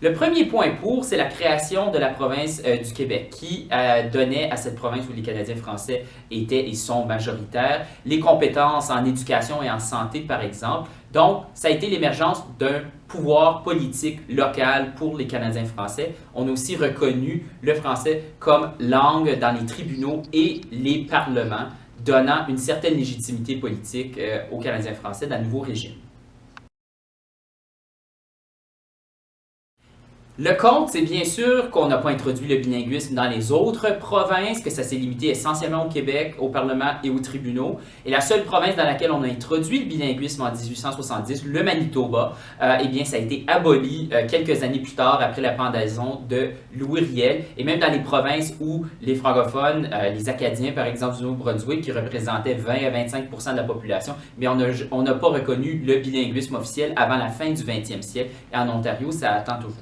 Le premier point pour, c'est la création de la province du Québec, qui donnait à cette province où les Canadiens français étaient et sont majoritaires les compétences en éducation et en santé, par exemple. Donc, ça a été l'émergence d'un pouvoir politique local pour les Canadiens français. On a aussi reconnu le français comme langue dans les tribunaux et les parlements, donnant une certaine légitimité politique aux Canadiens français dans le nouveau régime. Le compte, c'est bien sûr qu'on n'a pas introduit le bilinguisme dans les autres provinces, que ça s'est limité essentiellement au Québec, au Parlement et aux tribunaux. Et la seule province dans laquelle on a introduit le bilinguisme en 1870, le Manitoba, eh bien, ça a été aboli quelques années plus tard après la pendaison de Louis Riel. Et même dans les provinces où les francophones, les Acadiens par exemple du Nouveau-Brunswick, qui représentaient 20 à 25 de la population, mais on n'a pas reconnu le bilinguisme officiel avant la fin du 20e siècle. Et en Ontario, ça attend toujours.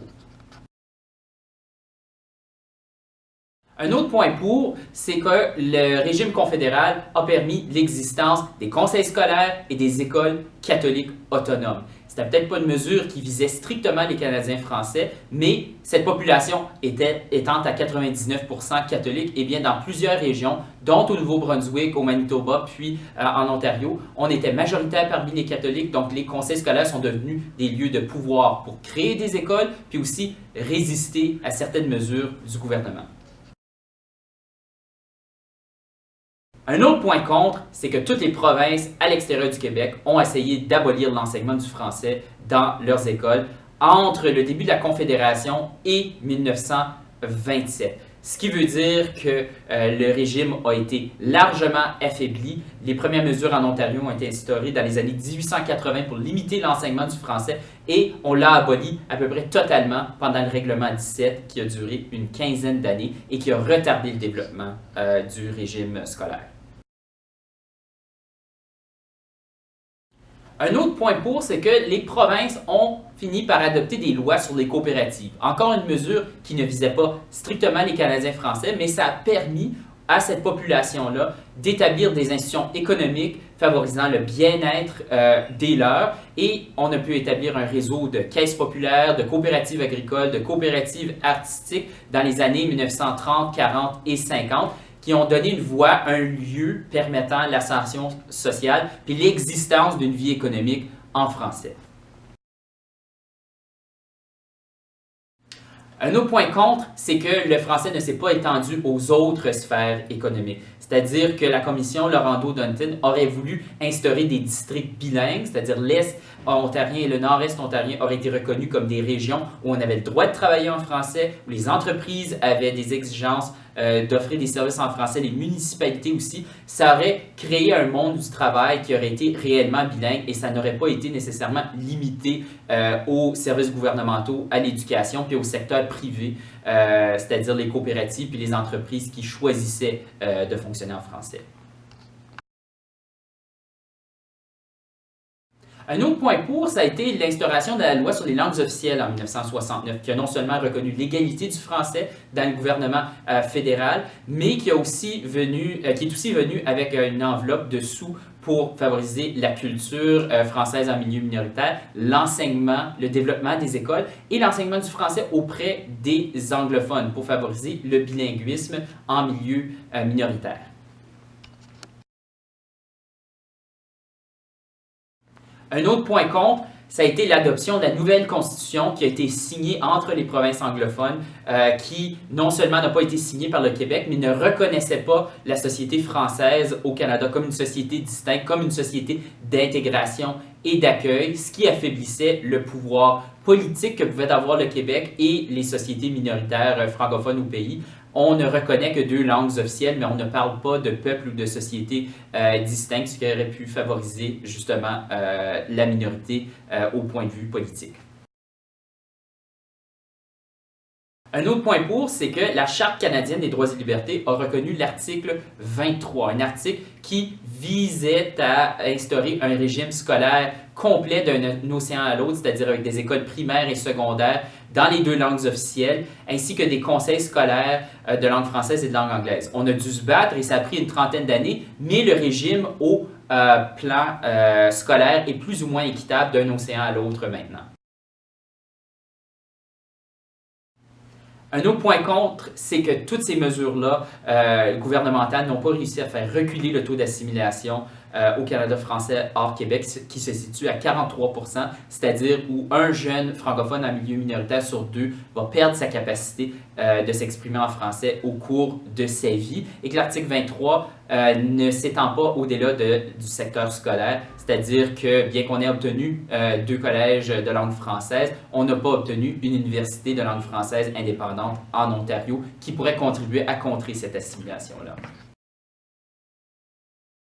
Un autre point pour, c'est que le régime confédéral a permis l'existence des conseils scolaires et des écoles catholiques autonomes. C'était peut-être pas une mesure qui visait strictement les Canadiens français, mais cette population étant à 99% catholique, et bien dans plusieurs régions, dont au Nouveau-Brunswick, au Manitoba, puis en Ontario, on était majoritaire parmi les catholiques, donc les conseils scolaires sont devenus des lieux de pouvoir pour créer des écoles, puis aussi résister à certaines mesures du gouvernement. Un autre point contre, c'est que toutes les provinces à l'extérieur du Québec ont essayé d'abolir l'enseignement du français dans leurs écoles entre le début de la Confédération et 1927. Ce qui veut dire que le régime a été largement affaibli. Les premières mesures en Ontario ont été instaurées dans les années 1880 pour limiter l'enseignement du français et on l'a aboli à peu près totalement pendant le règlement 17 qui a duré une quinzaine d'années et qui a retardé le développement du régime scolaire. Un autre point pour, c'est que les provinces ont fini par adopter des lois sur les coopératives. Encore une mesure qui ne visait pas strictement les Canadiens français, mais ça a permis à cette population-là d'établir des institutions économiques favorisant le bien-être des leurs et on a pu établir un réseau de caisses populaires, de coopératives agricoles, de coopératives artistiques dans les années 1930, 40 et 50 qui ont donné une voie, un lieu permettant l'ascension sociale puis l'existence d'une vie économique en français. Un autre point contre, c'est que le français ne s'est pas étendu aux autres sphères économiques. C'est-à-dire que la commission Laurando-Dunton aurait voulu instaurer des districts bilingues, c'est-à-dire l'Est ontarien et le Nord-Est ontarien auraient été reconnus comme des régions où on avait le droit de travailler en français, où les entreprises avaient des exigences d'offrir des services en français, les municipalités aussi. Ça aurait créé un monde du travail qui aurait été réellement bilingue et ça n'aurait pas été nécessairement limité aux services gouvernementaux, à l'éducation puis au secteur privé, c'est-à-dire les coopératives puis les entreprises qui choisissaient de fonctionner en français. Un autre point pour, ça a été l'instauration de la loi sur les langues officielles en 1969, qui a non seulement reconnu l'égalité du français dans le gouvernement fédéral, mais qui est aussi venu avec une enveloppe de sous pour favoriser la culture française en milieu minoritaire, l'enseignement, le développement des écoles et l'enseignement du français auprès des anglophones pour favoriser le bilinguisme en milieu minoritaire. Un autre point contre, ça a été l'adoption de la nouvelle constitution qui a été signée entre les provinces anglophones, qui non seulement n'a pas été signée par le Québec, mais ne reconnaissait pas la société française au Canada comme une société distincte, comme une société d'intégration et d'accueil, ce qui affaiblissait le pouvoir politique que pouvait avoir le Québec et les sociétés minoritaires francophones au pays. On ne reconnaît que deux langues officielles, mais on ne parle pas de peuple ou de société distincte, ce qui aurait pu favoriser justement la minorité au point de vue politique. Un autre point pour, c'est que la Charte canadienne des droits et libertés a reconnu l'article 23, un article qui visait à instaurer un régime scolaire complet d'un océan à l'autre, c'est-à-dire avec des écoles primaires et secondaires dans les deux langues officielles, ainsi que des conseils scolaires de langue française et de langue anglaise. On a dû se battre et ça a pris une trentaine d'années, mais le régime au plan scolaire est plus ou moins équitable d'un océan à l'autre maintenant. Un autre point contre, c'est que toutes ces mesures-là gouvernementales n'ont pas réussi à faire reculer le taux d'assimilation au Canada français hors Québec, qui se situe à 43 %, c'est-à-dire où un jeune francophone en milieu minoritaire sur deux va perdre sa capacité de s'exprimer en français au cours de sa vie, et que l'article 23 ne s'étend pas au-delà du secteur scolaire, c'est-à-dire que bien qu'on ait obtenu 2 collèges de langue française, on n'a pas obtenu une université de langue française indépendante en Ontario qui pourrait contribuer à contrer cette assimilation-là.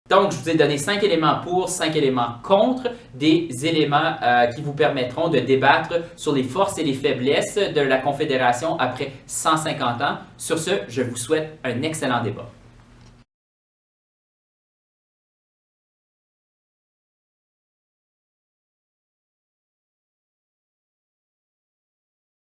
Donc, je vous ai donné 5 éléments pour, 5 éléments contre, des éléments qui vous permettront de débattre sur les forces et les faiblesses de la Confédération après 150 ans. Sur ce, je vous souhaite un excellent débat.